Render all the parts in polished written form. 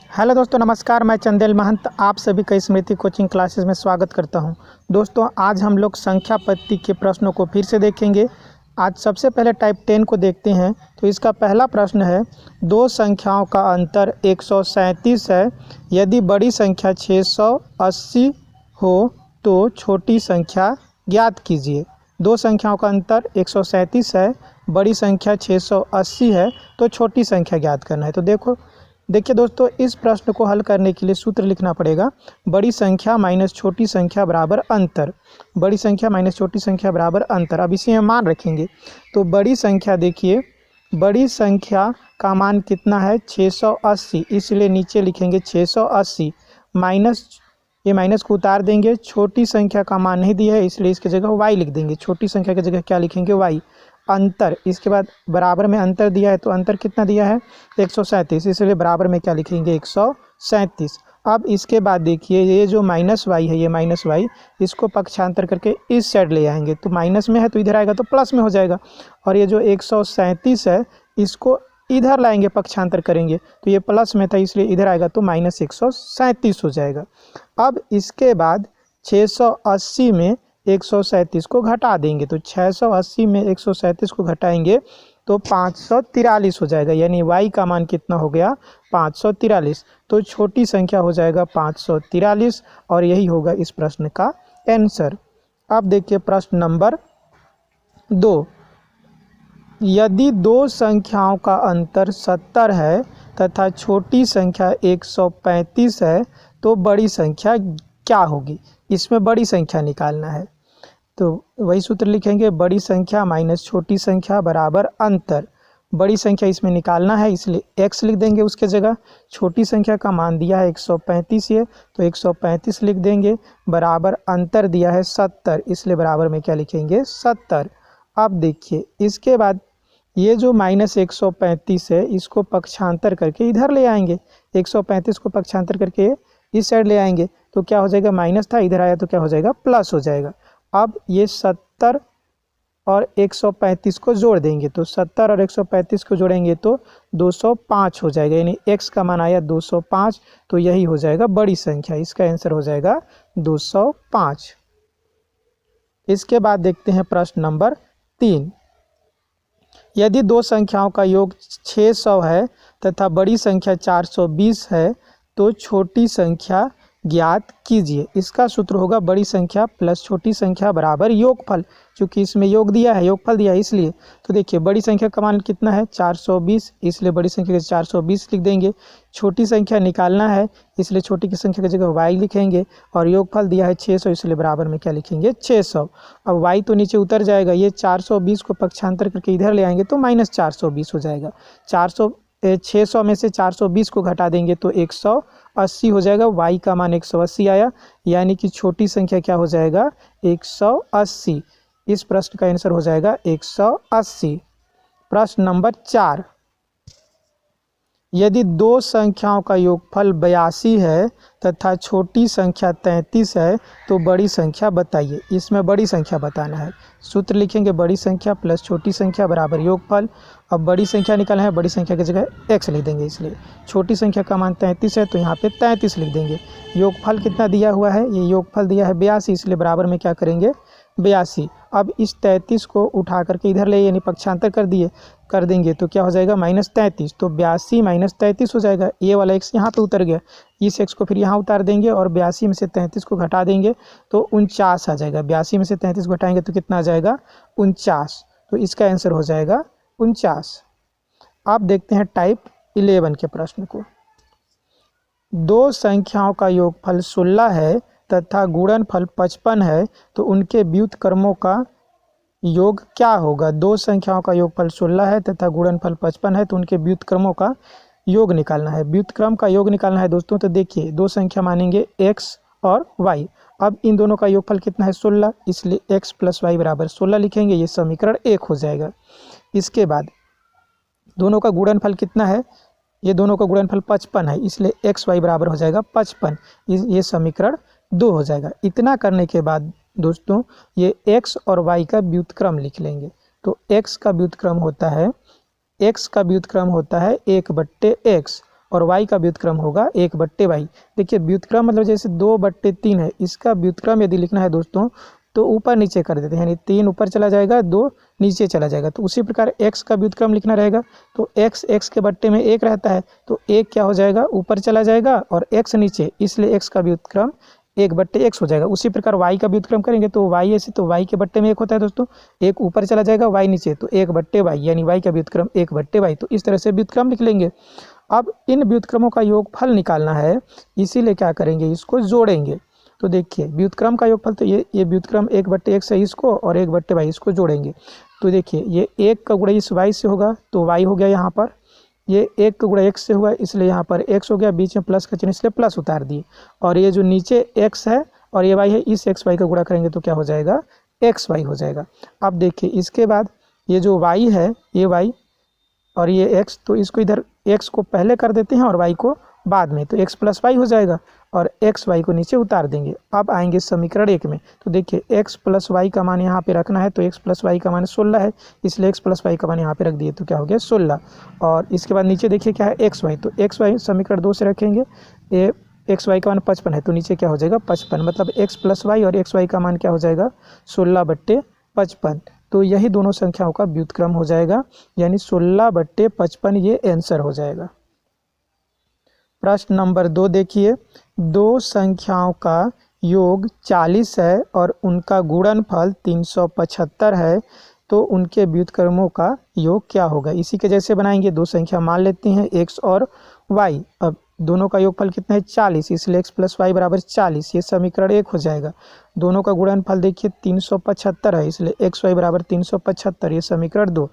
Hello दोस्तों, नमस्कार। मैं चंदेल महंत आप सभी का स्मृति कोचिंग क्लासेस में स्वागत करता हूं। दोस्तों, आज हम लोग संख्या पद्धति के प्रश्नों को फिर से देखेंगे। आज सबसे पहले टाइप 10 को देखते हैं। तो इसका पहला प्रश्न है, दो संख्याओं का अंतर 137 है। यदि बड़ी संख्या 680 हो तो छोटी संख्या ज्ञात कीजिए। दो संख्याओं का अंतर 137 है, बड़ी संख्या 680 है, तो छोटी संख्या ज्ञात करना है। तो देखिए दोस्तों, इस प्रश्न को हल करने के लिए सूत्र लिखना पड़ेगा। बड़ी संख्या माइनस छोटी संख्या बराबर अंतर। बड़ी संख्या माइनस छोटी संख्या बराबर अंतर। अब इसी में मान रखेंगे तो बड़ी संख्या, देखिए बड़ी संख्या का मान कितना है 680, इसलिए नीचे लिखेंगे 680 माइनस, ये माइनस को उतार देंगे। छोटी संख्या का मान नहीं दिया है इसलिए इसकी जगह y लिख देंगे। छोटी संख्या की जगह क्या लिखेंगे, y। अंतर, इसके बाद बराबर में अंतर दिया है, तो अंतर कितना दिया है 137, इसलिए बराबर में क्या लिखेंगे 137। अब इसके बाद देखिए, ये जो माइनस वाई है, ये माइनस वाई, इसको पक्षांतर करके इस साइड ले आएंगे। तो माइनस में है तो इधर आएगा तो प्लस में हो जाएगा। और ये जो 137 है, इसको इधर लाएंगे, पक्षांतर करेंगे तो ये प्लस में था इसलिए इधर आएगा तो माइनस 137 हो जाएगा। अब इसके बाद 680 में 137 को घटा देंगे, तो 680 में 137 को घटाएंगे तो 543 हो जाएगा। यानी y का मान कितना हो गया 543। तो छोटी संख्या हो जाएगा 543 और यही होगा इस प्रश्न का आंसर। अब देखिए प्रश्न नंबर 2। यदि दो संख्याओं का अंतर 70 है तथा छोटी संख्या 135 है तो बड़ी संख्या क्या होगी। इसमें बड़ी संख्या निकालना है, तो वही सूत्र लिखेंगे, बड़ी संख्या माइनस छोटी संख्या बराबर अंतर। बड़ी संख्या इसमें निकालना है इसलिए x लिख देंगे उसके जगह। छोटी संख्या का मान दिया है 135 है तो 135 लिख देंगे, बराबर अंतर दिया है 70, इसलिए बराबर में क्या लिखेंगे 70। अब देखिए इसके बाद ये जो माइनस 135 है, इसको पक्षांतर करके इधर ले आएंगे। 135 को पक्षांतर करके इस साइड ले आएंगे तो क्या हो जाएगा, माइनस था इधर आया तो क्या हो जाएगा प्लस हो जाएगा। अब ये 70 और 135 को जोड़ देंगे, तो 70 और 135 को जोड़ेंगे तो 205 हो जाएगा। यानी x का मान आया 205, तो यही हो जाएगा बड़ी संख्या। इसका आंसर हो जाएगा 205। इसके बाद देखते हैं प्रश्न नंबर 3। यदि दो संख्याओं का योग 600 है तथा बड़ी संख्या 420 है तो छोटी संख्या ज्ञात कीजिए। इसका सूत्र होगा बड़ी संख्या प्लस छोटी संख्या बराबर योगफल। क्योंकि इसमें योग दिया है, योगफल दिया है इसलिए। तो देखिए बड़ी संख्या का मान कितना है 420, इसलिए बड़ी संख्या के 420 लिख देंगे। छोटी संख्या निकालना है इसलिए छोटी की संख्या की जगह y लिखेंगे, और योगफल दिया है 600 इसलिए बराबर में क्या लिखेंगे 600। अब y तो नीचे उतर जाएगा, ये 420 को पक्षांतर करके इधर ले आएंगे तो माइनस 420 हो जाएगा। 600 में से 420 को घटा देंगे तो 180 हो जाएगा। y का मान 180 आया, यानी कि छोटी संख्या क्या हो जाएगा 180। इस प्रश्न का आंसर हो जाएगा 180। प्रश्न नंबर 4। यदि दो संख्याओं का योगफल 82 है तथा छोटी संख्या 33 है तो बड़ी संख्या बताइए। इसमें बड़ी संख्या बताना है। सूत्र लिखेंगे बड़ी संख्या प्लस छोटी संख्या बराबर योगफल। अब बड़ी संख्या निकालना है, बड़ी संख्या की जगह x लिख देंगे, इसलिए छोटी संख्या का मान 33 है तो यहाँ पे 33 लिख देंगे। योगफल कितना दिया हुआ है, ये योगफल दिया है 82, इसलिए बराबर में क्या करेंगे 82। अब इस 33 को उठा करके इधर ले, यानी पक्षांतर कर देंगे तो क्या हो जाएगा माइनस 33। तो 82 माइनस 33 हो जाएगा। ये वाला x यहाँ पे उतर गया, इस x को फिर यहाँ उतार देंगे और 82 में से 33 को घटा देंगे तो 49 आ जाएगा। 82 में से 33 को घटाएंगे तो कितना आ जाएगा 49। तो इसका आंसर हो जाएगा 49। आप देखते हैं टाइप 11 के प्रश्न को। दो संख्याओं का योगफल 16 है तथा गुणनफल 55 है तो उनके व्युत्क्रमों का योग क्या होगा। दो संख्याओं का योगफल 16 है तथा गुणनफल 55 है तो उनके व्युत्क्रमों का योग निकालना है। व्युत्क्रम का योग निकालना है दोस्तों, तो देखिए दो संख्या मानेंगे x और y। अब इन दोनों का योगफल कितना है 16, इसलिए x प्लस y बराबर 16 लिखेंगे। ये समीकरण 1 हो जाएगा। इसके बाद दोनों का गुणनफल कितना है, ये दोनों का गुणनफल 55 है, इसलिए x y बराबर हो जाएगा 55। ये समीकरण 2 हो जाएगा। इतना करने के बाद दोस्तों ये x और y का व्युत्क्रम लिख लेंगे। तो x का व्युत्क्रम होता है 1/x और y का व्युत्क्रम होगा 1/y। देखिए व्युत्क्रम मतलब जैसे 2/3 है, इसका व्युत्क्रम यदि लिखना है दोस्तों तो ऊपर नीचे कर देते हैं, यानी 3 ऊपर चला जाएगा 2 नीचे चला जाएगा। तो उसी प्रकार x का व्युत्क्रम लिखना रहेगा तो x के बट्टे में 1 रहता है, तो 1 क्या हो जाएगा ऊपर चला जाएगा और x नीचे, इसलिए x का व्युत्क्रम 1/x हो जाएगा। उसी प्रकार y का व्युत्क्रम करेंगे तो y ऐसे, तो y के बट्टे में 1 होता है दोस्तों, 1 ऊपर चला जाएगा y नीचे, तो 1/y यानी y का व्युत्क्रम 1/y। तो इस तरह से व्युत्क्रम लिख लेंगे। अब इन व्युत्क्रमों का योगफल निकालना है, इसीलिए क्या करेंगे इसको जोड़ेंगे। तो देखिए व्युत्क्रम का योगफल, तो ये व्युत्क्रम 1/x है इसको और 1/y इसको जोड़ेंगे। तो देखिए ये 1 का गुणा इस y से होगा तो y हो गया यहाँ पर, ये 1 का गुणा x से हुआ इसलिए यहाँ पर x हो गया, बीच में प्लस का चिन्ह इसलिए प्लस उतार दिए, और ये जो नीचे x है और ये y है, इस xy का गुणा करेंगे तो क्या हो जाएगा xy हो जाएगा। अब देखिए इसके बाद ये जो y है ये y और ये x, तो इसको इधर x को पहले कर देते हैं और y को बाद में, तो x + y हो जाएगा और x y को नीचे उतार देंगे। अब आएंगे समीकरण 1 में, तो देखिए x + y का मान यहाँ पे रखना है, तो x + y का मान 16 है, इसलिए x + y का मान यहाँ पे रख दिए तो क्या हो गया 16। और इसके बाद नीचे देखिए क्या है xy, तो xy समीकरण 2 से रखेंगे, ये xy का मान 55 है, तो नीचे क्या हो जाएगा 55, मतलब x + y और xy का मान क्या हो जाएगा 16/55। तो यही दोनों संख्याओं का व्युत्क्रम हो जाएगा, यानी 16/55 ये आंसर हो जाएगा। प्रश्न नंबर 2 देखिए, दो संख्याओं का योग 40 है और उनका गुणनफल 375 है, तो उनके व्युत्क्रमों का योग क्या होगा। इसी के जैसे बनाएंगे, दो संख्या मान लेते हैं x और y। अब दोनों का योगफल कितना है 40, इसलिए x + y = 40, ये समीकरण 1 हो जाएगा। दोनों का गुणनफल देखिए 375 है, इसलिए xy = 375, ये समीकरण 2।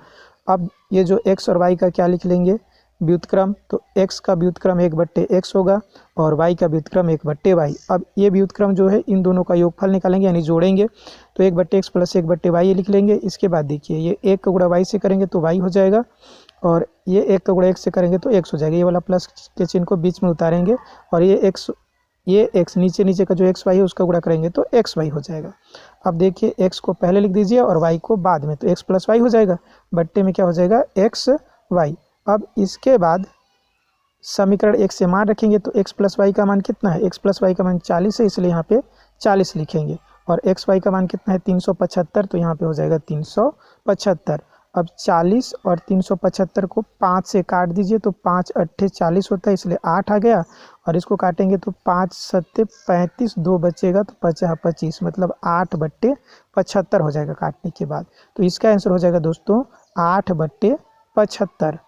अब ये जो x और y का क्या लिख लेंगे व्युत्क्रम, तो x का व्युत्क्रम 1/x होगा और y का व्युत्क्रम 1/y। अब ये व्युत्क्रम जो है इन दोनों का योगफल निकालेंगे यानी जोड़ेंगे, तो 1/x + 1/y लिख लेंगे। इसके बाद देखिए ये 1 का गुणा y से करेंगे तो y हो जाएगा और ये 1 का गुणा x से करेंगे तो x हो जाएगा। ये वाला प्लस के चिन्ह को बीच में उतारेंगे और ये x नीचे का जो xy है उसका गुणा करेंगे तो xy हो जाएगा। अब देखिए x को पहले लिख दीजिए और y को बाद में, तो x + y हो जाएगा, बट्टे में क्या हो जाएगा xy। अब इसके बाद समीकरण 1 से मान रखेंगे, तो x + y का मान कितना है, x + y का मान 40 है, इसलिए यहाँ पे 40 लिखेंगे और xy का मान कितना है 375, तो यहाँ पे हो जाएगा 375। अब 40 और 375 को 5 से काट दीजिए, तो 5 8 40 होता है, इसलिए 8 आ गया, और इसको काटेंगे तो 5 7 35, 2 बचेगा तो 50 25, मतलब 8/75 हो जाएगा काटने के बाद। तो इसका आंसर हो जाएगा दोस्तों 8/75।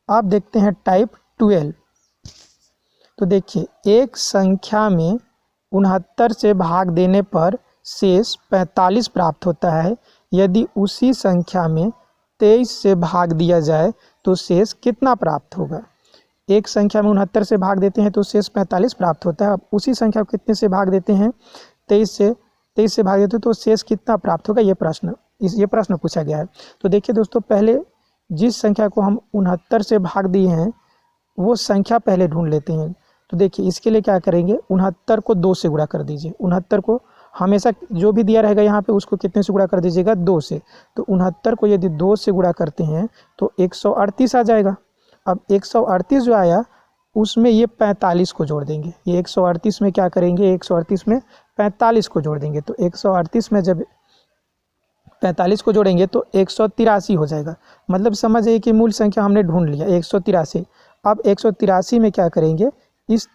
अब देखते हैं टाइप 12। तो देखिए एक संख्या में 69 से भाग देने पर शेष 45 प्राप्त होता है, यदि उसी संख्या में 23 से भाग दिया जाए तो शेष कितना प्राप्त होगा। एक संख्या में 69 से भाग देते हैं तो शेष 45 प्राप्त होता है। अब उसी संख्या को कितने से भाग देते हैं 23 से भाग देते हैं तो शेष कितना प्राप्त होगा, ये प्रश्न पूछा गया है। तो देखिए दोस्तों, पहले जिस संख्या को हम 69 से भाग दिए हैं वो संख्या पहले ढूंढ लेते हैं। तो देखिए इसके लिए क्या करेंगे, 69 को 2 से गुणा कर दीजिए। 69 को हमेशा जो भी दिया रहेगा यहाँ पे उसको कितने से गुणा कर दीजिएगा 2 से। तो 69 को यदि 2 से गुणा करते हैं तो 138 आ जाएगा। अब 138 जो आया उसमें ये 45 को जोड़ देंगे। ये 138 में क्या करेंगे, 138 में 45 को जोड़ देंगे। तो 138 में जब 45 को जोड़ेंगे तो 183 हो जाएगा। मतलब समझिए कि मूल संख्या हमने ढूंढ लिया 183। अब 183 में क्या करेंगे, इस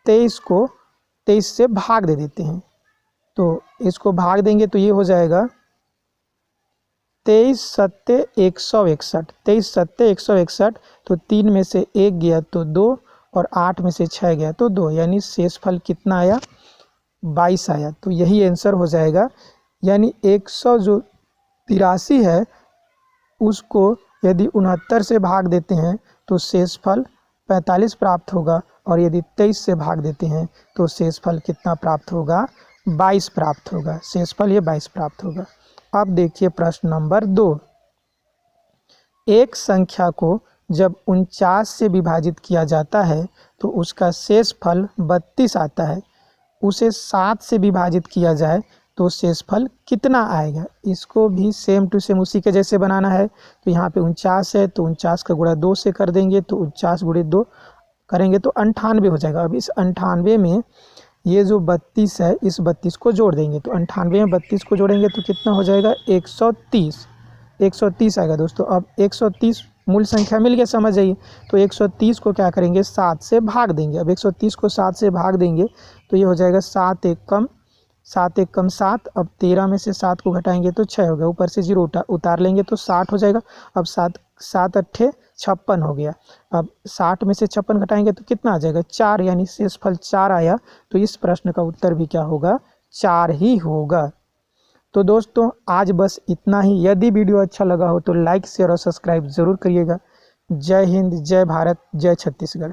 23 को 23 से भाग दे देते हैं। तो इसको भाग देंगे तो ये हो जाएगा 23 7 161, 23 7 161। तो 3 में से 1 गया तो 2 और 8 में से 6 गया तो 2, यानी शेषफल कितना आया 22 आया। तो यही आंसर हो जाएगा। यानी 183 है उसको यदि 69 से भाग देते हैं तो शेषफल 45 प्राप्त होगा, और यदि 23 से भाग देते हैं तो शेषफल कितना प्राप्त होगा 22 प्राप्त होगा। शेषफल ये 22 प्राप्त होगा। अब देखिए प्रश्न नंबर 2। एक संख्या को जब 49 से विभाजित किया जाता है तो उसका शेषफल 32 आता है। उसे 7 से विभाजित किया जाए तो शेषफल कितना आएगा। इसको भी सेम टू सेम उसी के जैसे बनाना है। तो यहाँ पे 49 है, तो 49 का गुणा 2 से कर देंगे, तो 49 गुणे 2 करेंगे तो 98 हो जाएगा। अब इस 98 में ये जो 32 है, इस 32 को जोड़ देंगे, तो 98 में 32 को जोड़ेंगे तो कितना हो जाएगा 130 आएगा दोस्तों। अब 130 मूल संख्या मिल गया, समझ जाइए। तो 130 को क्या करेंगे 7 से भाग देंगे। अब 130 को 7 से भाग देंगे तो ये हो जाएगा 7 एक कम 7। अब 13 में से 7 को घटाएंगे तो 6 हो गया, ऊपर से 0 उतार लेंगे तो 60 हो जाएगा। अब 7 अट्ठे 56 हो गया। अब 60 में से 56 घटाएंगे तो कितना आ जाएगा 4, यानी शेषफल 4 आया। तो इस प्रश्न का उत्तर भी क्या होगा 4 ही होगा। तो दोस्तों आज बस इतना ही। यदि वीडियो अच्छा लगा हो तो लाइक शेयर और सब्सक्राइब ज़रूर करिएगा। जय हिंद, जय भारत, जय छत्तीसगढ़।